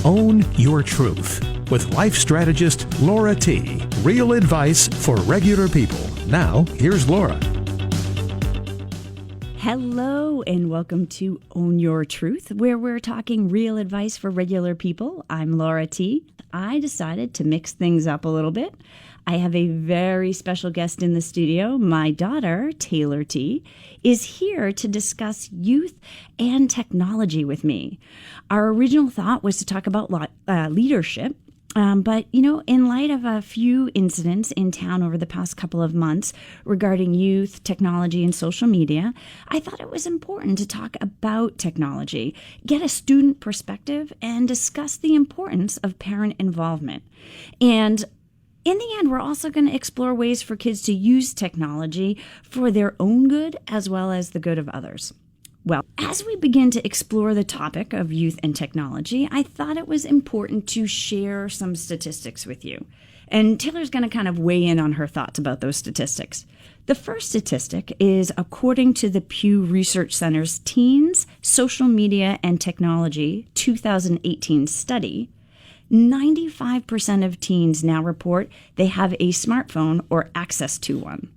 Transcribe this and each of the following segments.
Own Your Truth with life strategist Laura T. Real advice for regular people. Now, here's Laura. Hello and welcome to Own Your Truth, where we're talking real advice for regular people. I'm Laura T. I decided to mix things up a little bit. I have a very special guest in the studio. My daughter, Taylor T., is here to discuss youth and technology with me. Our original thought was to talk about leadership. But, in light of a few incidents in town over the past couple of months regarding youth, technology, and social media, I thought it was important to talk about technology, get a student perspective, and discuss the importance of parent involvement. And in the end, we're also going to explore ways for kids to use technology for their own good as well as the good of others. Well, as we begin to explore the topic of youth and technology, I thought it was important to share some statistics with you. And Taylor's going to kind of weigh in on her thoughts about those statistics. The first statistic is according to the Pew Research Center's Teens, Social Media, and Technology 2018 study. 95% of teens now report they have a smartphone or access to one.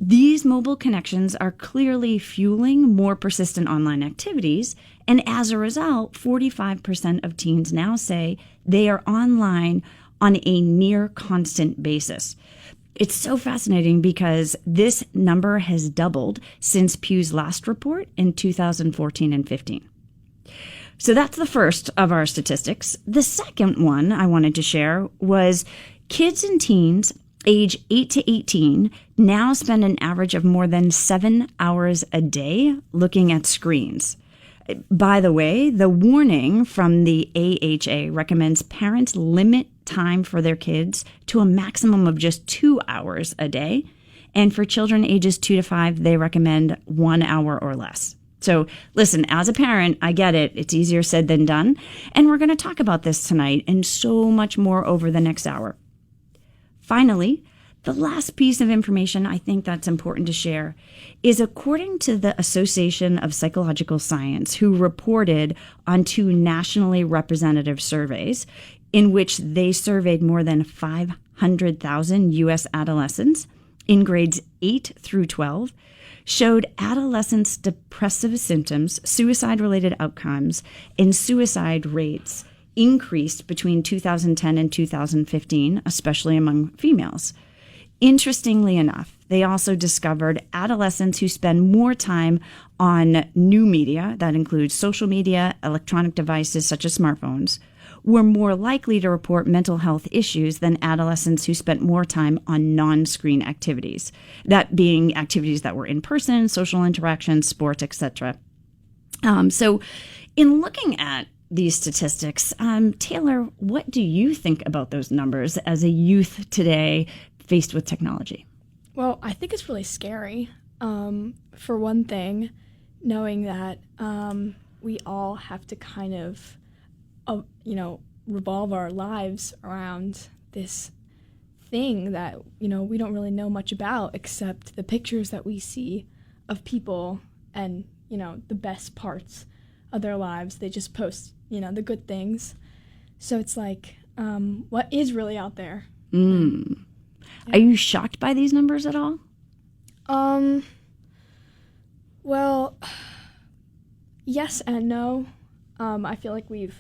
These mobile connections are clearly fueling more persistent online activities, and as a result, 45% of teens now say they are online on a near constant basis. It's so fascinating because this number has doubled since Pew's last report in 2014 and 15. So that's the first of our statistics. The second one I wanted to share was kids and teens age 8 to 18 now spend an average of more than 7 hours a day looking at screens. By the way, the warning from the AHA recommends parents limit time for their kids to a maximum of just 2 hours a day. And for children ages 2 to 5, they recommend 1 hour or less. So listen, as a parent, I get it. It's easier said than done. And we're going to talk about this tonight and so much more over the next hour. Finally, the last piece of information I think that's important to share is according to the Association of Psychological Science, who reported on 2 nationally representative surveys in which they surveyed more than 500,000 U.S. adolescents in grades 8 through 12, showed adolescents' depressive symptoms, suicide-related outcomes, and suicide rates increased between 2010 and 2015, especially among females. Interestingly enough, they also discovered adolescents who spend more time on new media, that includes social media, electronic devices such as smartphones, were more likely to report mental health issues than adolescents who spent more time on non-screen activities, that being activities that were in person, social interactions, sports, etc. So in looking at these statistics, Taylor, what do you think about those numbers as a youth today faced with technology? Well, I think it's really scary. For one thing, knowing that we all have to kind of revolve our lives around this thing that, we don't really know much about except the pictures that we see of people and, the best parts of their lives. They just post, the good things. So it's like, what is really out there? Yeah. Are you shocked by these numbers at all? Well, yes and no. I feel like we've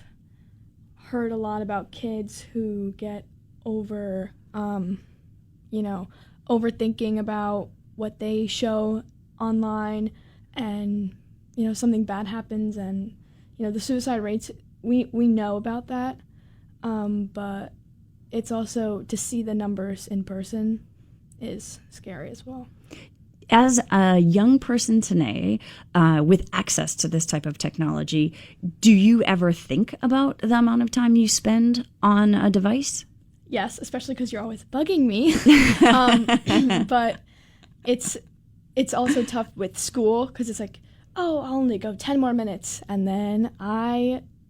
heard a lot about kids who get overthinking about what they show online, and something bad happens, and the suicide rates, we know about that, but it's also to see the numbers in person is scary as well. As a young person today, with access to this type of technology, do you ever think about the amount of time you spend on a device? Yes, especially because you're always bugging me. But it's also tough with school because it's like, oh, I'll only go 10 more minutes, and then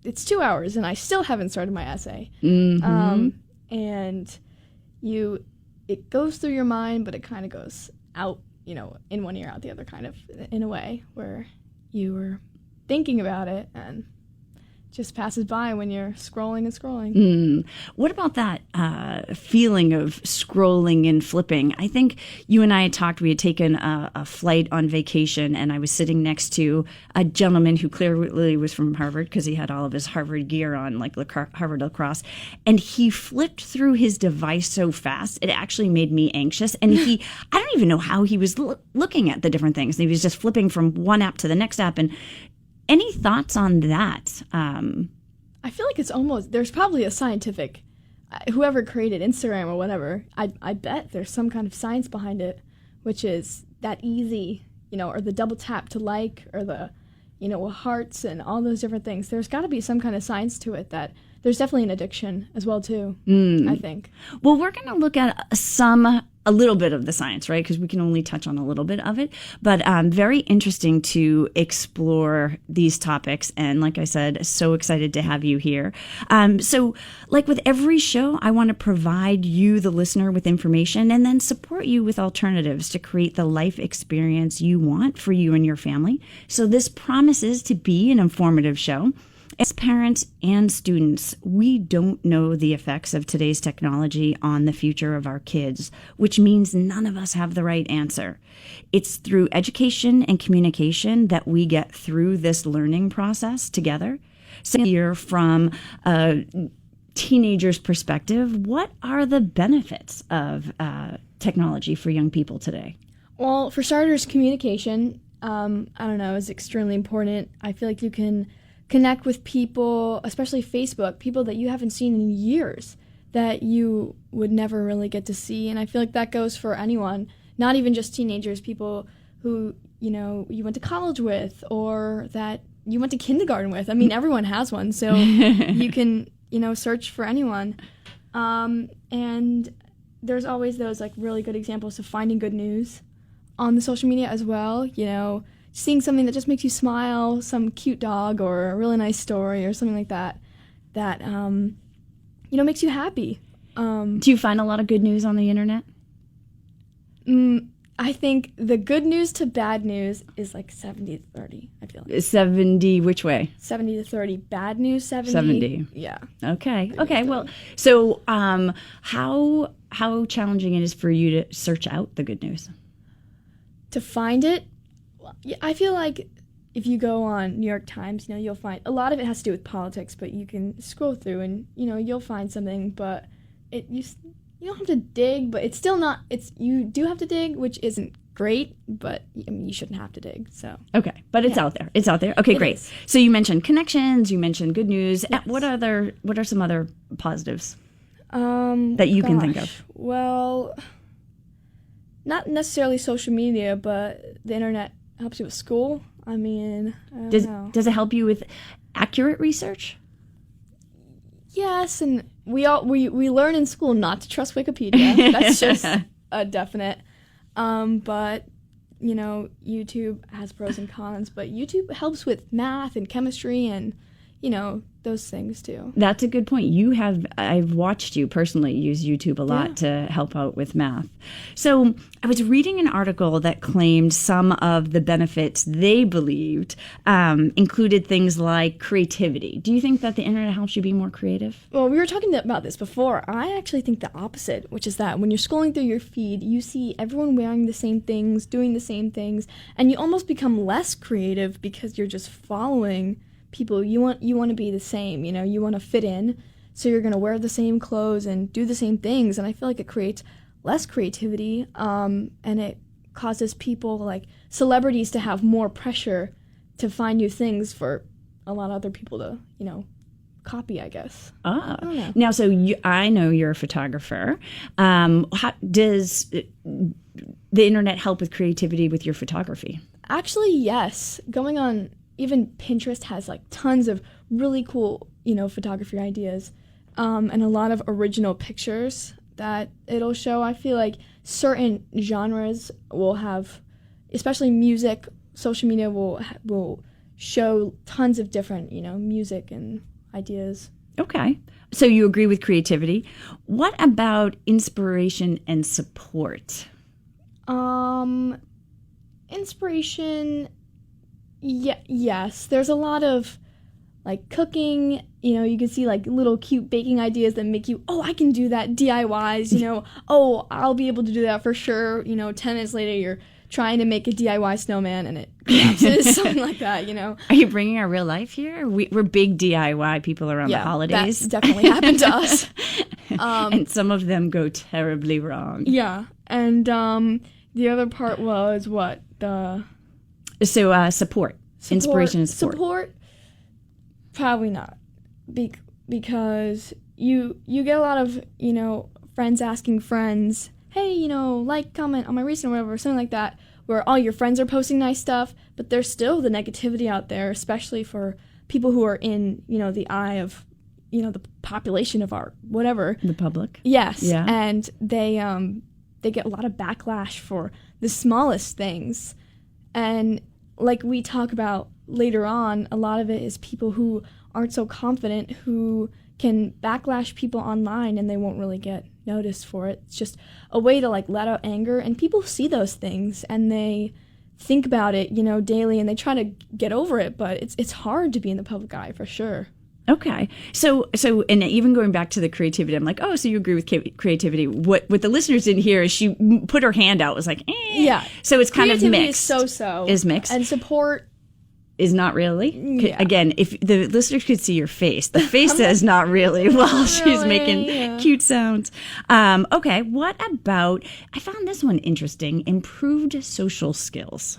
it's 2 hours, and I still haven't started my essay. Mm-hmm. And it goes through your mind, but it kind of goes out, in one ear, out the other, kind of, in a way, where you were thinking about it, and just passes by when you're scrolling and scrolling. What about that feeling of scrolling and flipping? I think you and I had talked, we had taken a flight on vacation, and I was sitting next to a gentleman who clearly was from Harvard because he had all of his Harvard gear on, like Harvard lacrosse, and he flipped through his device so fast, it actually made me anxious. And I don't even know how he was looking at the different things. He was just flipping from one app to the next app. And any thoughts on that? I feel like it's almost, there's probably a scientific, whoever created Instagram or whatever, I bet there's some kind of science behind it, which is that easy, or the double tap to like, or the, hearts and all those different things. There's got to be some kind of science to it that there's definitely an addiction as well, too, I think. Well, we're going to look at a little bit of the science, right? Because we can only touch on a little bit of it. But very interesting to explore these topics. And like I said, so excited to have you here. So like with every show, I want to provide you, the listener, with information and then support you with alternatives to create the life experience you want for you and your family. So this promises to be an informative show. As parents and students, we don't know the effects of today's technology on the future of our kids, which means none of us have the right answer. It's through education and communication that we get through this learning process together. So here, from a teenager's perspective, what are the benefits of technology for young people today? Well, for starters, communication, is extremely important. I feel like you can connect with people, especially Facebook, people that you haven't seen in years that you would never really get to see. And I feel like that goes for anyone, not even just teenagers, people who, you went to college with or that you went to kindergarten with. I mean, everyone has one, so you can, search for anyone. And there's always those like really good examples of finding good news on the social media as well, seeing something that just makes you smile, some cute dog or a really nice story or something like that, makes you happy. Do you find a lot of good news on the internet? I think the good news to bad news is like 70-30, I feel like. 70 which way? 70-30. Bad news, 70. 70. Yeah. Okay. Well, so how challenging it is for you to search out the good news? To find it, I feel like if you go on New York Times, you'll find a lot of it has to do with politics, but you can scroll through and, you'll find something, but you don't have to dig, but it's still not, you do have to dig, which isn't great, but you shouldn't have to dig, so. Okay, but it's out there. It's out there. Okay, great. Is. So you mentioned connections, you mentioned good news. Yes. What are some other positives that you can think of? Well, not necessarily social media, but the internet helps you with school. I mean, I don't know. Does it help you with accurate research? Yes, and we learn in school not to trust Wikipedia. That's just a definite. But YouTube has pros and cons, but YouTube helps with math and chemistry and those things too. That's a good point. I've watched you personally use YouTube a lot to help out with math. So I was reading an article that claimed some of the benefits they believed included things like creativity. Do you think that the internet helps you be more creative? Well, we were talking about this before. I actually think the opposite, which is that when you're scrolling through your feed, you see everyone wearing the same things, doing the same things, and you almost become less creative because you're just following people. You want to be the same, you want to fit in, so you're going to wear the same clothes and do the same things, and I feel like it creates less creativity, and it causes people like celebrities to have more pressure to find new things for a lot of other people to copy, I guess. Ah, I don't know. Now, so I know you're a photographer. How does the internet help with creativity with your photography? Actually, yes. Going on, even Pinterest has like tons of really cool, photography ideas, and a lot of original pictures that it'll show. I feel like certain genres will have, especially music, social media will show tons of different, music and ideas. Okay. So you agree with creativity. What about inspiration and support? Inspiration, yes. There's a lot of like cooking, you can see like little cute baking ideas that make you, oh, I can do that, DIYs, oh, I'll be able to do that for sure. 10 minutes later, you're trying to make a DIY snowman and it collapses, something like that, Are you bringing our real life here? We're big DIY people around the holidays. That definitely happened to us. And some of them go terribly wrong. Yeah. And the other part was what? Support. Inspiration and support. Support, probably not. Because you get a lot of, friends asking friends, hey, like, comment on my recent or whatever, something like that, where all your friends are posting nice stuff, but there's still the negativity out there, especially for people who are in, the eye of, the population of our whatever. The public. Yes. Yeah. And they get a lot of backlash for the smallest things. And like we talk about later on, a lot of it is people who aren't so confident, who can backlash people online and they won't really get noticed for it. It's just a way to like let out anger, and people see those things and they think about it, daily, and they try to get over it, but it's hard to be in the public eye for sure. Okay. So, and even going back to the creativity, I'm like, oh, so you agree with creativity. What the listeners didn't hear is she put her hand out, was like, eh. Yeah. So it's kind of mixed. Creativity is so-so. Is mixed. And support is not really. Yeah. Again, if the listeners could see your face, the face says not really while she's making cute sounds. Okay. What about, I found this one interesting, improved social skills.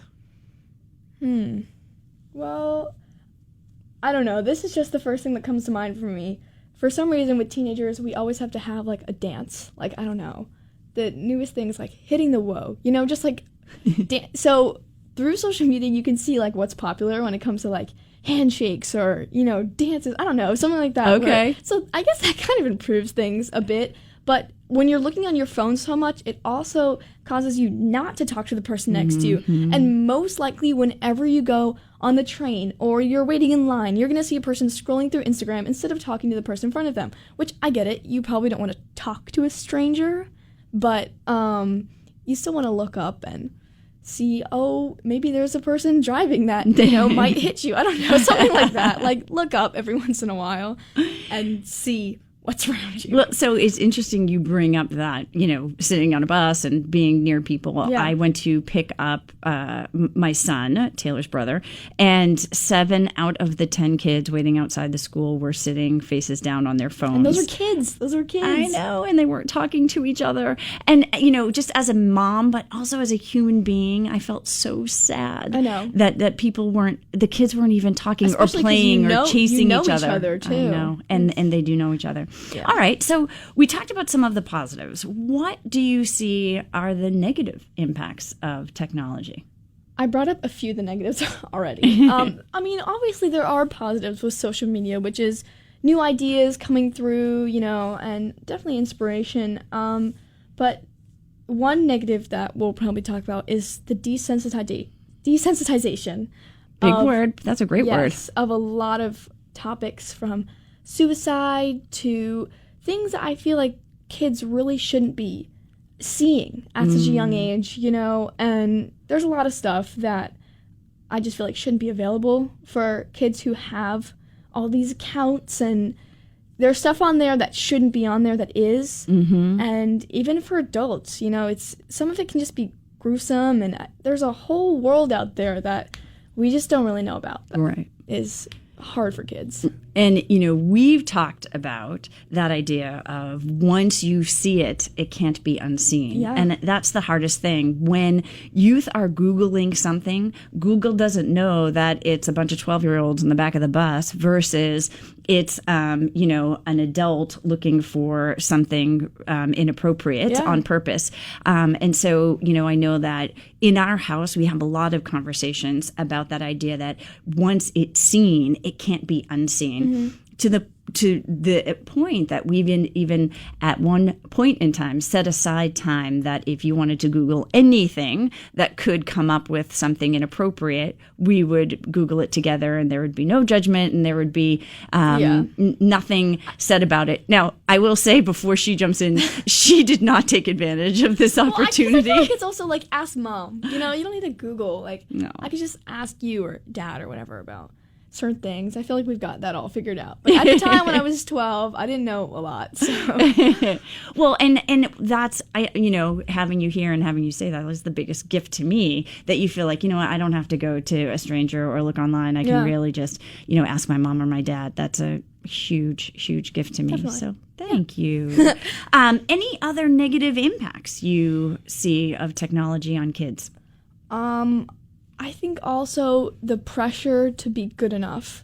Well, I don't know. This is just the first thing that comes to mind for me. For some reason, with teenagers, we always have to have, like, a dance. Like, I don't know. The newest thing is, like, hitting the whoa. Just, like, so through social media, you can see, like, what's popular when it comes to, like, handshakes or, dances. I don't know. Something like that. Okay. So I guess that kind of improves things a bit. But when you're looking on your phone so much, it also causes you not to talk to the person next to you. And most likely, whenever you go on the train or you're waiting in line, you're going to see a person scrolling through Instagram instead of talking to the person in front of them, which I get it. You probably don't want to talk to a stranger, but you still want to look up and see, oh, maybe there's a person driving that, might hit you. I don't know, something like that. Like, look up every once in a while and see what's around you. Well, so it's interesting you bring up that, sitting on a bus and being near people. Yeah. I went to pick up my son, Taylor's brother, and 7 out of the 10 kids waiting outside the school were sitting faces down on their phones. And those are kids. I know, and they weren't talking to each other. And, just as a mom, but also as a human being, I felt so sad. I know. That the kids weren't even talking Especially or playing or chasing each other too. I know, and they do know each other. Yeah. All right, so we talked about some of the positives. What do you see are the negative impacts of technology? I brought up a few of the negatives already. Obviously there are positives with social media, which is new ideas coming through, and definitely inspiration. But one negative that we'll probably talk about is the desensitization. Big word. That's a great word. Yes, of a lot of topics, from suicide to things that I feel like kids really shouldn't be seeing at such a young age, and there's a lot of stuff that I just feel like shouldn't be available for kids who have all these accounts, and there's stuff on there that shouldn't be on there that is. And even for adults, it's some of it can just be gruesome, and there's a whole world out there that we just don't really know about. Right. Is hard for kids. And, we've talked about that idea of once you see it, it can't be unseen. Yeah. And that's the hardest thing. When youth are Googling something, Google doesn't know that it's a bunch of 12-year-olds in the back of the bus versus it's, an adult looking for something inappropriate on purpose. And so, I know that in our house, we have a lot of conversations about that idea that once it's seen, it can't be unseen. To the point that we've even at one point in time set aside time that if you wanted to Google anything that could come up with something inappropriate, we would Google it together, and there would be no judgment, and there would be nothing said about it. Now, I will say before she jumps in, she did not take advantage of this opportunity. I feel like it's also like, ask mom. You don't need to Google. Like, no. I could just ask you or dad or whatever about certain things. I feel like we've got that all figured out. But at the time when I was 12, I didn't know a lot. So. Well, and that's, having you here and having you say that was the biggest gift to me, that you feel like, what, I don't have to go to a stranger or look online. I can really just, ask my mom or my dad. That's a huge gift to me. Definitely. So thank you. Any other negative impacts you see of technology on kids? I think also the pressure to be good enough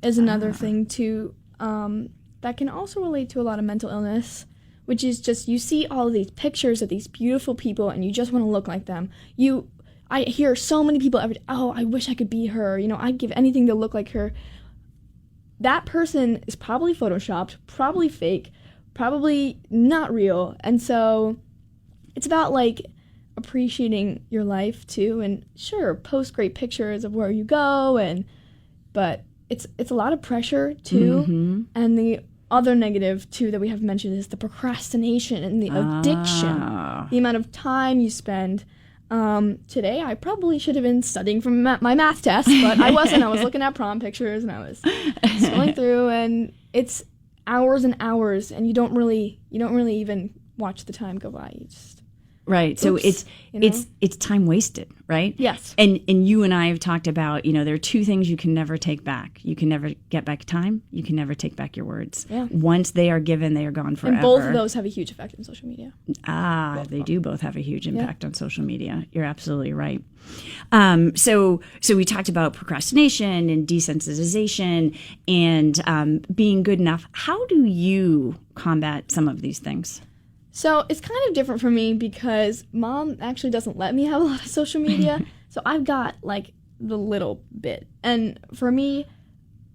is another thing too, that can also relate to a lot of mental illness, which is just you see all of these pictures of these beautiful people and you just want to look like them. I hear so many people every day, oh, I wish I could be her. I'd give anything to look like her. That person is probably photoshopped, probably fake, probably not real. And so it's about appreciating your life too, and sure, post great pictures of where you go, but it's a lot of pressure too. And the other negative too that we have mentioned is the procrastination and the addiction, the amount of time you spend. Today I probably should have been studying for my math test, but I wasn't. I was looking at prom pictures and I was scrolling through, and it's hours and hours, and you don't really even watch the time go by. You just Right. So it's time wasted, right? Yes. And you and I have talked about, there are two things you can never take back. You can never get back time. You can never take back your words. Yeah. Once they are given, they are gone forever. And both of those have a huge effect on social media. They do both have a huge impact on social media. You're absolutely right. So we talked about procrastination and desensitization and being good enough. How do you combat some of these things? So it's kind of different for me because Mom actually doesn't let me have a lot of social media. So I've got the little bit. And for me,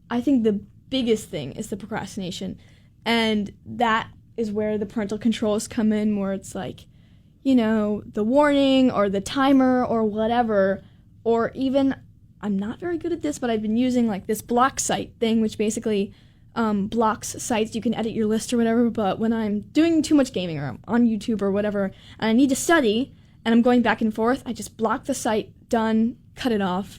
I think the biggest thing is the procrastination. And that is where the parental controls come in, where it's the warning or the timer or whatever. Or even, I'm not very good at this, but I've been using this block site thing, which basically blocks sites. You can edit your list or whatever, but when I'm doing too much gaming or I'm on YouTube or whatever and I need to study and I'm going back and forth, I just block the site, done, cut it off,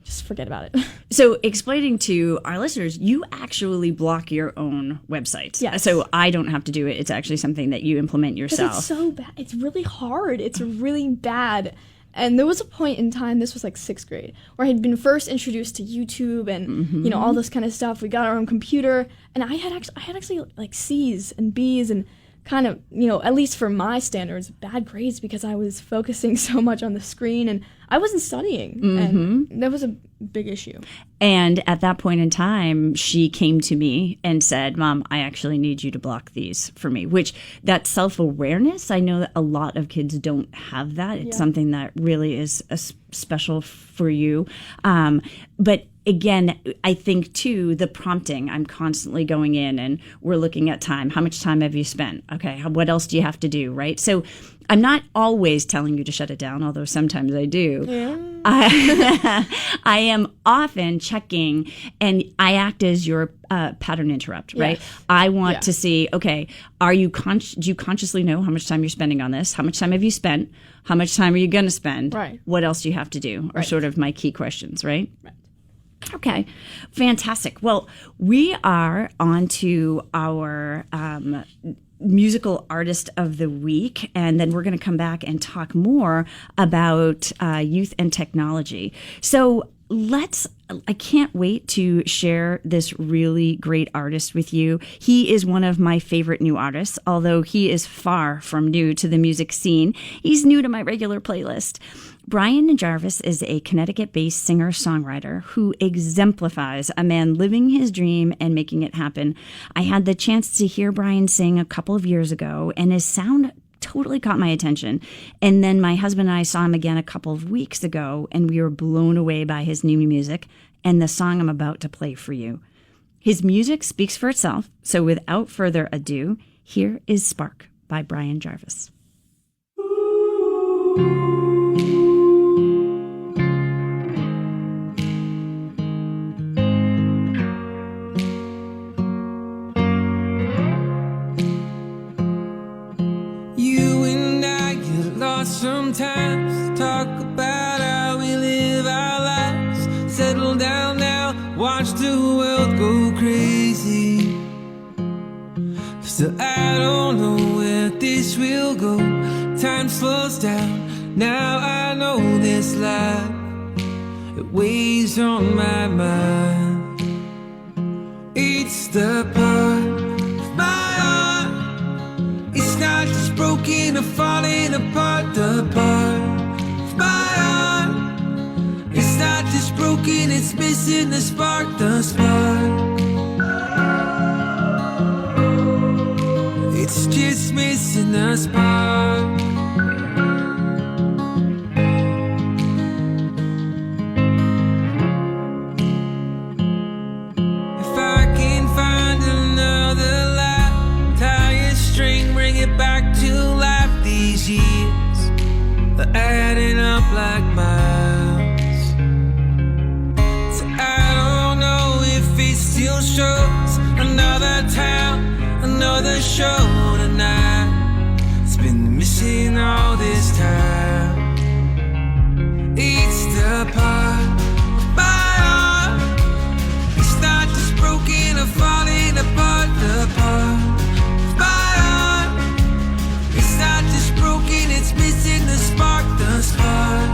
just forget about it. So explaining to our listeners, you actually block your own website. Yes. So I don't have to do it. It's actually something that you implement yourself. It's so bad. It's really hard. It's really bad. And there was a point in time, this was 6th grade, where I had been first introduced to YouTube and, all this kind of stuff. We got our own computer, and I had actually C's and B's and kind of, at least for my standards, bad grades because I was focusing so much on the screen and I wasn't studying. And that was a big issue. And at that point in time, she came to me and said, Mom, I actually need you to block these for me, which that self-awareness, I know that a lot of kids don't have that. It's something that really is special for you. But again, I think too, the prompting, I'm constantly going in and we're looking at time. How much time have you spent? Okay. What else do you have to do? Right. So I'm not always telling you to shut it down, although sometimes I do. Yeah. I am often checking, and I act as your pattern interrupt, right? Yes. I want to see, okay, do you consciously know how much time you're spending on this? How much time have you spent? How much time are you going to spend? Right. What else do you have to do? Are sort of my key questions, right? Right. Okay, fantastic. Well, we are on to our musical artist of the week, and then we're going to come back and talk more about youth and technology. So I can't wait to share this really great artist with you. He is one of my favorite new artists, although he is far from new to the music scene. He's new to my regular playlist. Brian Jarvis is a Connecticut-based singer-songwriter who exemplifies a man living his dream and making it happen. I had the chance to hear Brian sing a couple of years ago, and his sound totally caught my attention. And then my husband and I saw him again a couple of weeks ago, and we were blown away by his new music and the song I'm about to play for you. His music speaks for itself, so without further ado, here is Spark by Brian Jarvis. Sometimes talk about how we live our lives, settle down now Still I don't know where this will go. Time slows down, now I know this life, it weighs on my mind. It's the part of my heart, it's not just broken or falling apart. The part of my heart, it's not just broken, it's missing the spark, the spark. It's just missing the spark. If I can find another light, tie a string, bring it back to life. These years are adding up like miles. So I don't know if it still shows. Another town, another show tonight. It's been missing all this time. It's the part of my heart, it's not just broken or falling apart. The part of my heart, it's not just broken, it's missing the spark, the spark.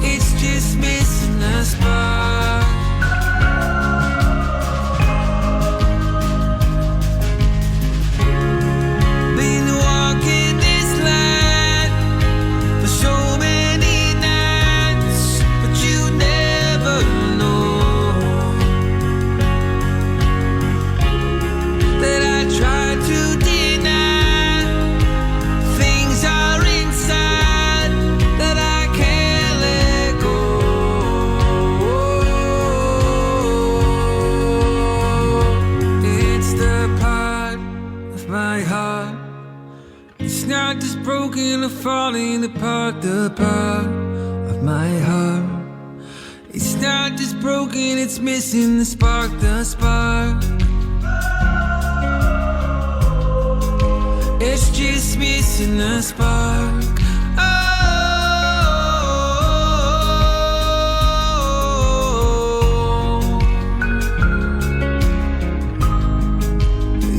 It's just missing the spark. Broken or falling apart, the part of my heart. It's not just broken, it's missing the spark, the spark. It's just missing the spark.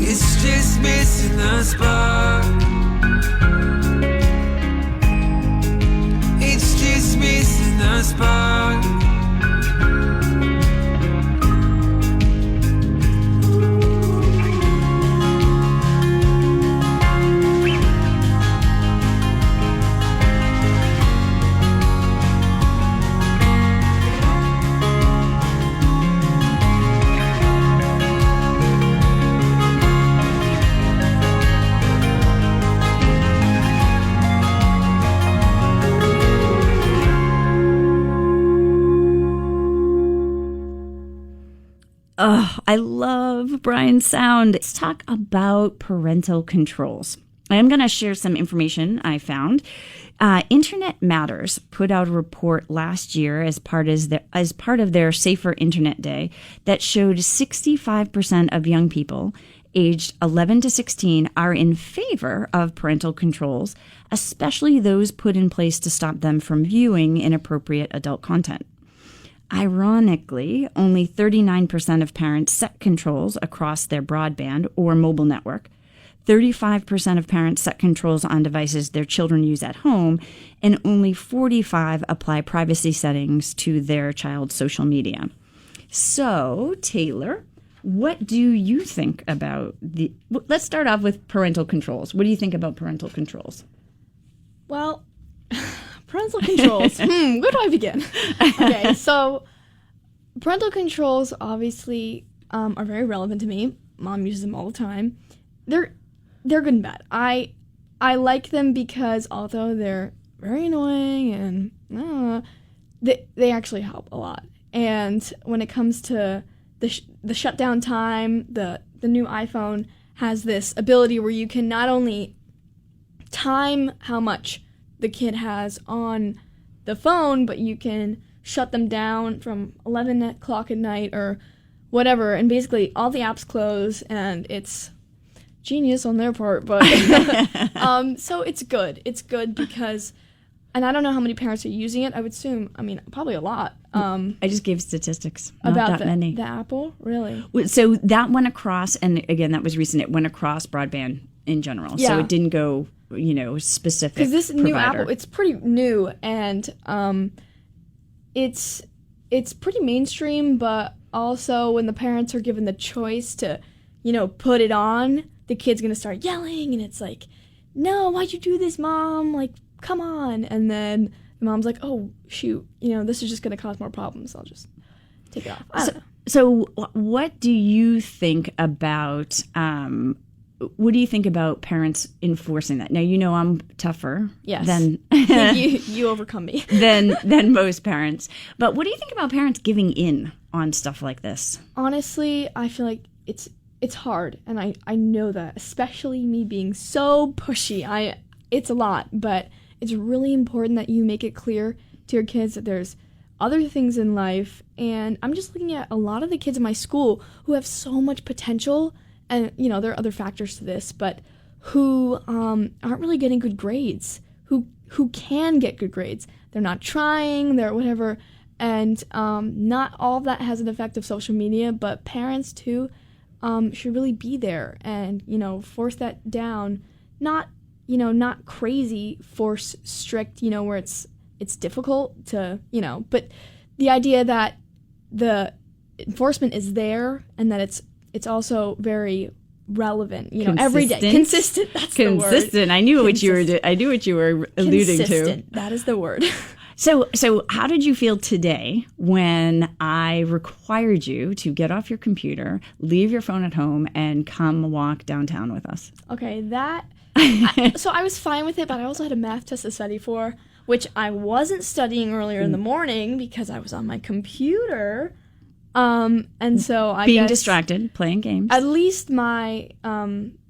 It's just missing the spark. Missing the spark. Oh, I love Brian's sound. Let's talk about parental controls. I'm going to share some information I found. Internet Matters put out a report last year as part of their Safer Internet Day that showed 65% of young people aged 11 to 16 are in favor of parental controls, especially those put in place to stop them from viewing inappropriate adult content. Ironically, only 39% of parents set controls across their broadband or mobile network. 35% of parents set controls on devices their children use at home, and only 45% apply privacy settings to their child's social media. So, Taylor, what do you think about let's start off with parental controls. What do you think about parental controls? Well, parental controls. Where do I begin? Okay, so parental controls obviously are very relevant to me. Mom uses them all the time. They're good and bad. I like them because although they're very annoying and they actually help a lot. And when it comes to the shutdown time, the new iPhone has this ability where you can not only time how much the kid has on the phone, but you can shut them down from 11 o'clock at night or whatever, and basically all the apps close, and it's genius on their part, but so it's good. It's good because And I don't know how many parents are using it. I would assume, probably a lot. I just gave statistics. Not About that many. the Apple? Really? So that went across, and again, that was recent. It went across broadband in general. So Yeah. it didn't go, specific. Because this new provider. Apple, it's pretty new, and it's pretty mainstream, but also when the parents are given the choice to, put it on, the kid's going to start yelling, and it's like, no, why'd you do this, Mom? Like, come on. And then the mom's like, oh, shoot, this is just going to cause more problems. I'll just take it off. I don't know. So what do you think about parents enforcing that? Now, I'm tougher Yes. than you overcome me. than most parents. But what do you think about parents giving in on stuff like this? Honestly, I feel like it's hard, and I know that, especially me being so pushy. It's a lot, but it's really important that you make it clear to your kids that there's other things in life. And I'm just looking at a lot of the kids in my school who have so much potential, and there are other factors to this, but who aren't really getting good grades, who can get good grades. They're not trying, they're whatever, and not all of that has an effect of social media, but parents too should really be there and force that down. Not crazy force strict, where it's difficult to, but the idea that the enforcement is there and that it's also very relevant, every day. Consistent, that's the word. Consistent. I knew what you were alluding Consistent, to. that is the word. So how did you feel today when I required you to get off your computer, leave your phone at home, and come walk downtown with us? Okay, so I was fine with it, but I also had a math test to study for, which I wasn't studying earlier in the morning because I was on my computer. And so I being guess distracted, playing games. At least my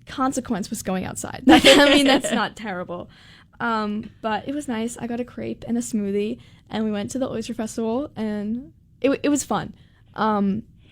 consequence was going outside. That's not terrible. But it was nice. I got a crepe and a smoothie, and we went to the Oyster Festival, and it was fun.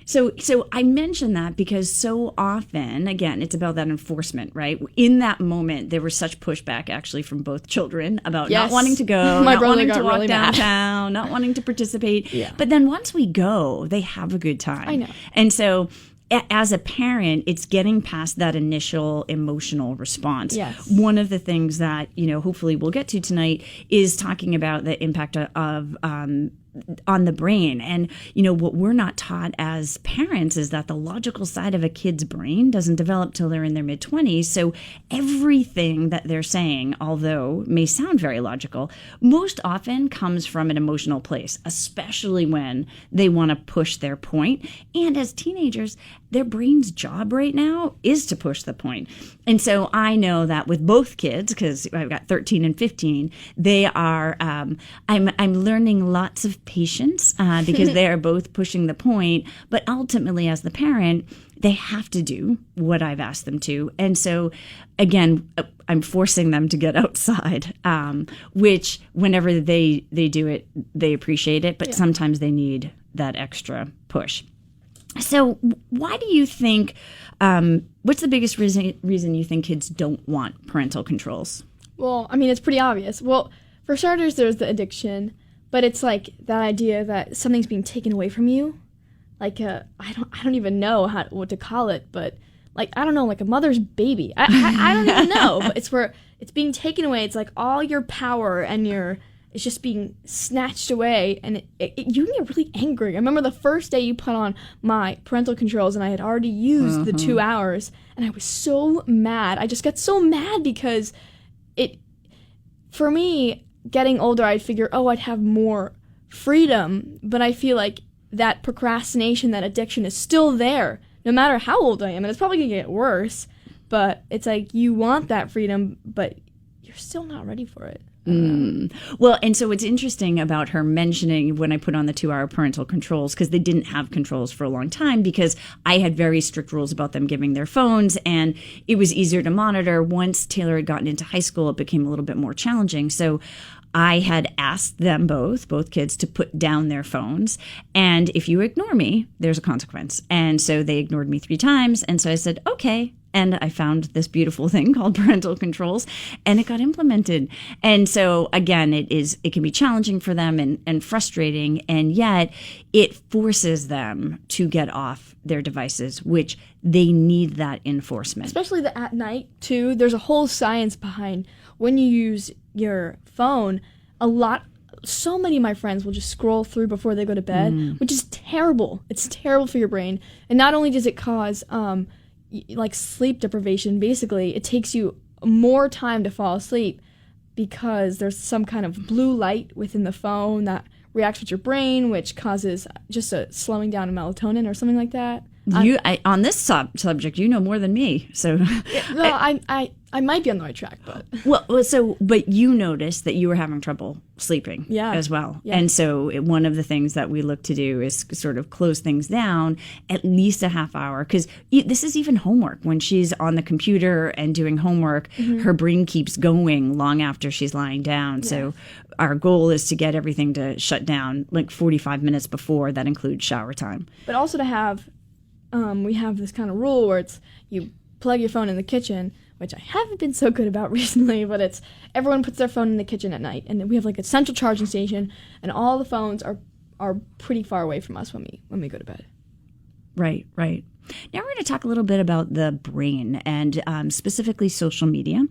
So I mention that because so often, again, it's about that enforcement, right? In that moment, there was such pushback actually from both children about not wanting to go, My not brother wanting got to walk really mad. downtown, not wanting to participate. Yeah. But then once we go, they have a good time. I know. And so as a parent, it's getting past that initial emotional response. Yes. One of the things that, hopefully we'll get to tonight is talking about the impact of on the brain. And, what we're not taught as parents is that the logical side of a kid's brain doesn't develop till they're in their mid-20s. So everything that they're saying, although may sound very logical, most often comes from an emotional place, especially when they want to push their point. And as teenagers, their brain's job right now is to push the point. And so I know that with both kids, because I've got 13 and 15, they are, I'm learning lots of patience because they are both pushing the point. But ultimately, as the parent, they have to do what I've asked them to. And so, again, I'm forcing them to get outside, which whenever they do it, they appreciate it. But sometimes they need that extra push. So why do you think, what's the biggest reason you think kids don't want parental controls? Well, it's pretty obvious. Well, for starters, there's the addiction, but it's like that idea that something's being taken away from you. Like, I don't even know what to call it, but like, I don't know, like a mother's baby. I don't even know, but it's where it's being taken away. It's like all your power and it's just being snatched away, and you can get really angry. I remember the first day you put on my parental controls, and I had already used the 2 hours, and I was so mad. I just got so mad because for me, getting older, I'd figure, I'd have more freedom, but I feel like that procrastination, that addiction is still there, no matter how old I am, and it's probably going to get worse, but it's like you want that freedom, but you're still not ready for it. Well, and so what's interesting about her mentioning when I put on the 2-hour parental controls, because they didn't have controls for a long time because I had very strict rules about them giving their phones, and it was easier to monitor. Once Taylor had gotten into high school, it became a little bit more challenging. So I had asked them both kids, to put down their phones. And if you ignore me, there's a consequence. And so they ignored me 3 times. And so I said, okay. and I found this beautiful thing called Parental Controls, and it got implemented. And so again, it can be challenging for them and frustrating, and yet it forces them to get off their devices, which they need that enforcement. Especially at night too. There's a whole science behind when you use your phone. So many of my friends will just scroll through before they go to bed, which is terrible. It's terrible for your brain. And not only does it cause like sleep deprivation, basically it takes you more time to fall asleep because there's some kind of blue light within the phone that reacts with your brain, which causes just a slowing down of melatonin or something like that. On this subject, you know more than me. So, I might be on the right track, but but you noticed that you were having trouble sleeping, as well. Yeah. And so one of the things that we look to do is sort of close things down at least a half hour, because this is even homework. When she's on the computer and doing homework, her brain keeps going long after she's lying down. Yeah. So our goal is to get everything to shut down like 45 minutes before. That includes shower time. But also to have, we have this kind of rule where it's you plug your phone in the kitchen, which I haven't been so good about recently, but it's everyone puts their phone in the kitchen at night, and we have like a central charging station, and all the phones are pretty far away from us when we go to bed. Right. Now we're going to talk a little bit about the brain and specifically social media.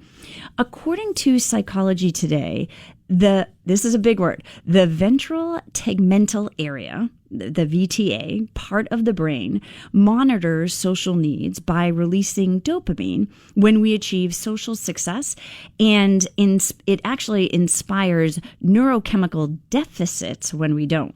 According to Psychology Today, this is a big word, the ventral tegmental area, the VTA, part of the brain, monitors social needs by releasing dopamine when we achieve social success, and it actually inspires neurochemical deficits when we don't.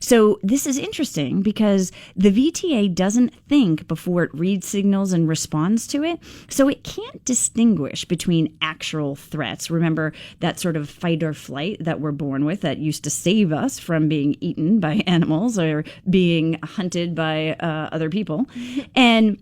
So this is interesting because the VTA doesn't think before it reads signals and responds to it. So it can't distinguish between actual threats. Remember that sort of fight or flight that we're born with that used to save us from being eaten by animals or being hunted by other people. And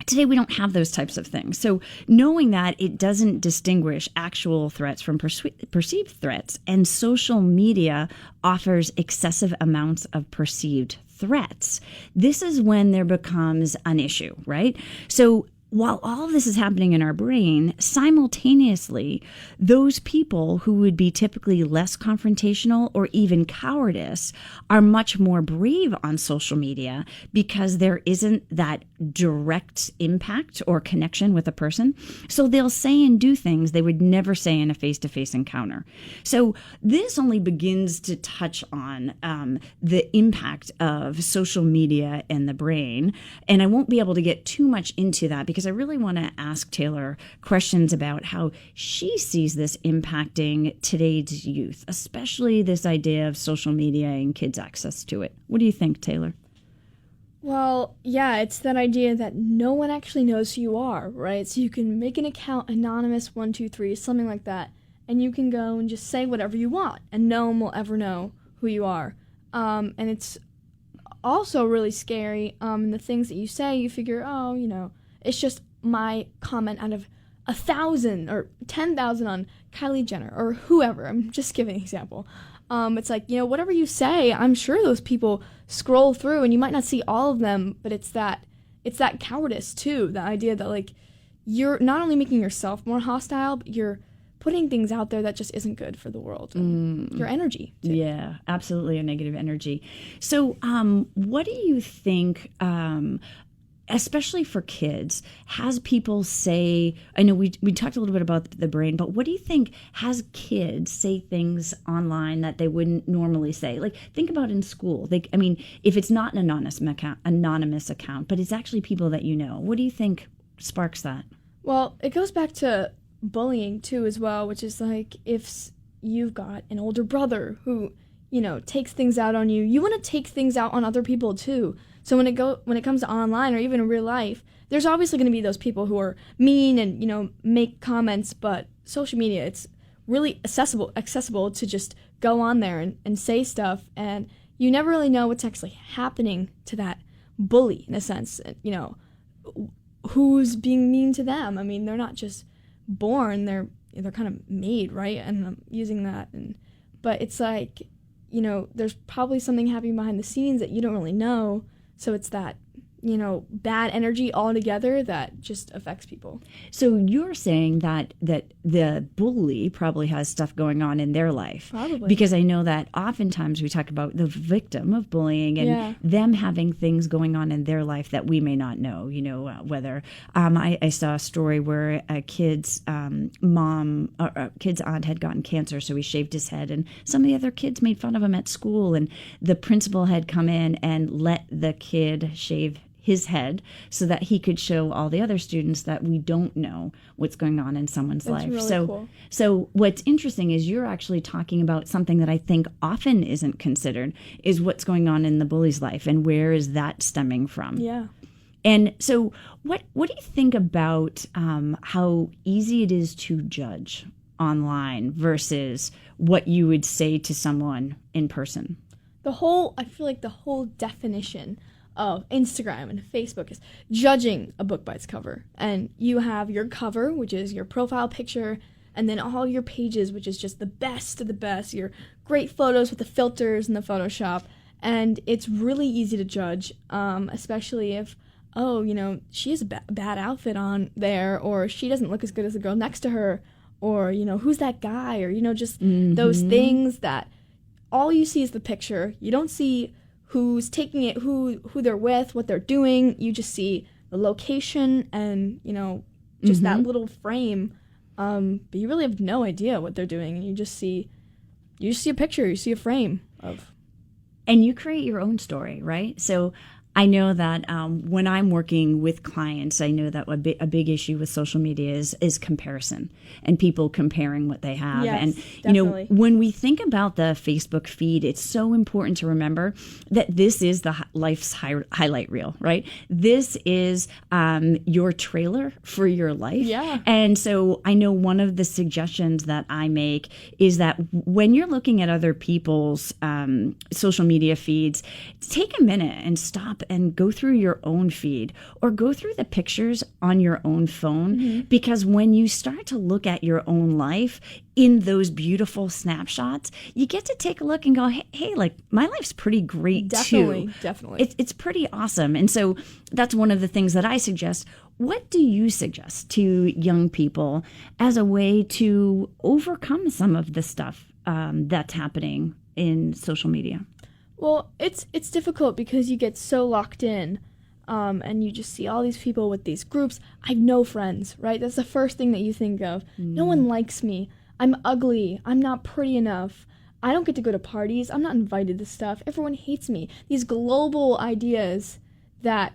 today, we don't have those types of things. So knowing that it doesn't distinguish actual threats from perceived threats, and social media offers excessive amounts of perceived threats, this is when there becomes an issue, right? So while all of this is happening in our brain, simultaneously, those people who would be typically less confrontational or even cowardice are much more brave on social media because there isn't that direct impact or connection with a person. So they'll say and do things they would never say in a face-to-face encounter. So this only begins to touch on the impact of social media and the brain. And I won't be able to get too much into that because I really want to ask Taylor questions about how she sees this impacting today's youth, especially this idea of social media and kids' access to it. What do you think, Taylor? Well, yeah, it's that idea that no one actually knows who you are, right? So you can make an account anonymous 123, something like that, and you can go and just say whatever you want, and no one will ever know who you are. And it's also really scary. The things that you say, you figure, it's just my comment out of 1,000 or 10,000 on Kylie Jenner or whoever. I'm just giving an example. It's like, whatever you say, I'm sure those people scroll through and you might not see all of them, but it's that cowardice too. The idea that like you're not only making yourself more hostile, but you're putting things out there that just isn't good for the world. Your energy too. Yeah, absolutely, a negative energy. So what do you think, especially for kids, has people say, I know we talked a little bit about the brain, but what do you think has kids say things online that they wouldn't normally say? Like, think about in school. If it's not an anonymous account, but it's actually people that you know, what do you think sparks that? Well, it goes back to bullying too as well, which is like if you've got an older brother who, takes things out on you, you want to take things out on other people too. So when it comes to online or even in real life, there's obviously going to be those people who are mean and, make comments, but social media, it's really accessible to just go on there and say stuff, and you never really know what's actually happening to that bully in a sense, who's being mean to them. I mean, they're not just born, they're kind of made, right? And I'm using that, but it's like, there's probably something happening behind the scenes that you don't really know. So it's that, bad energy altogether that just affects people. So you're saying that the bully probably has stuff going on in their life. Probably. Because I know that oftentimes we talk about the victim of bullying and them having things going on in their life that we may not know. Whether I saw a story where a kid's kid's aunt had gotten cancer, so he shaved his head, and some of the other kids made fun of him at school, and the principal had come in and let the kid shave his head so that he could show all the other students that we don't know what's going on in someone's life. Really cool. So what's interesting is you're actually talking about something that I think often isn't considered, is what's going on in the bully's life and where is that stemming from. Yeah. And so what do you think about how easy it is to judge online versus what you would say to someone in person? I feel like the whole definition of Instagram and Facebook is judging a book by its cover. And you have your cover, which is your profile picture, and then all your pages, which is just the best of the best, your great photos with the filters and the Photoshop. And it's really easy to judge, especially if, she has a bad outfit on there, or she doesn't look as good as the girl next to her, or, who's that guy, or, just those things that all you see is the picture. You don't see who's taking it, who they're with, what they're doing. You just see the location and, just that little frame. But you really have no idea what they're doing. And you just see a picture, you see a frame of. And you create your own story, right? So I know that when I'm working with clients, I know that a big issue with social media is comparison and people comparing what they have. Yes, and definitely. When we think about the Facebook feed, it's so important to remember that this is the life's highlight reel, right? This is your trailer for your life. Yeah. And so I know one of the suggestions that I make is that when you're looking at other people's social media feeds, take a minute and stop and go through your own feed or go through the pictures on your own phone, because when you start to look at your own life in those beautiful snapshots, you get to take a look and go, hey, like my life's pretty great too. Definitely. It's pretty awesome. And so that's one of the things that I suggest. What do you suggest to young people as a way to overcome some of the stuff that's happening in social media? Well, it's difficult because you get so locked in, and you just see all these people with these groups. I have no friends, right? That's the first thing that you think of. No one likes me. I'm ugly. I'm not pretty enough. I don't get to go to parties. I'm not invited to stuff. Everyone hates me. These global ideas that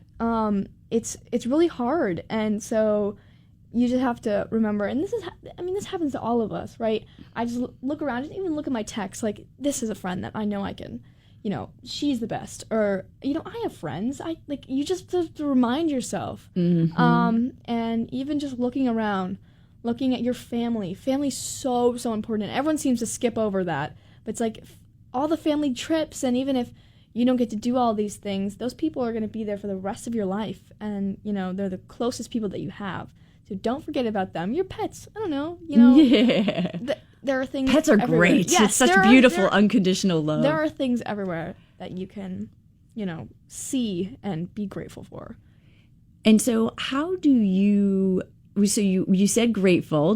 it's really hard, and so you just have to remember. And this happens to all of us, right? I just look around, just even look at my texts. Like, this is a friend that I know I can. She's the best, or, I have friends. You just have to remind yourself. And even just looking around, looking at your family. Family's so important. Everyone seems to skip over that. But it's like all the family trips, and even if you don't get to do all these things, those people are going to be there for the rest of your life. And, they're the closest people that you have. So don't forget about them. Your pets, I don't know, Yeah. There are things. Pets are everywhere. great. Yes, it's such beautiful, unconditional love. There are things everywhere that you can, see and be grateful for. And so how do you, so you said grateful.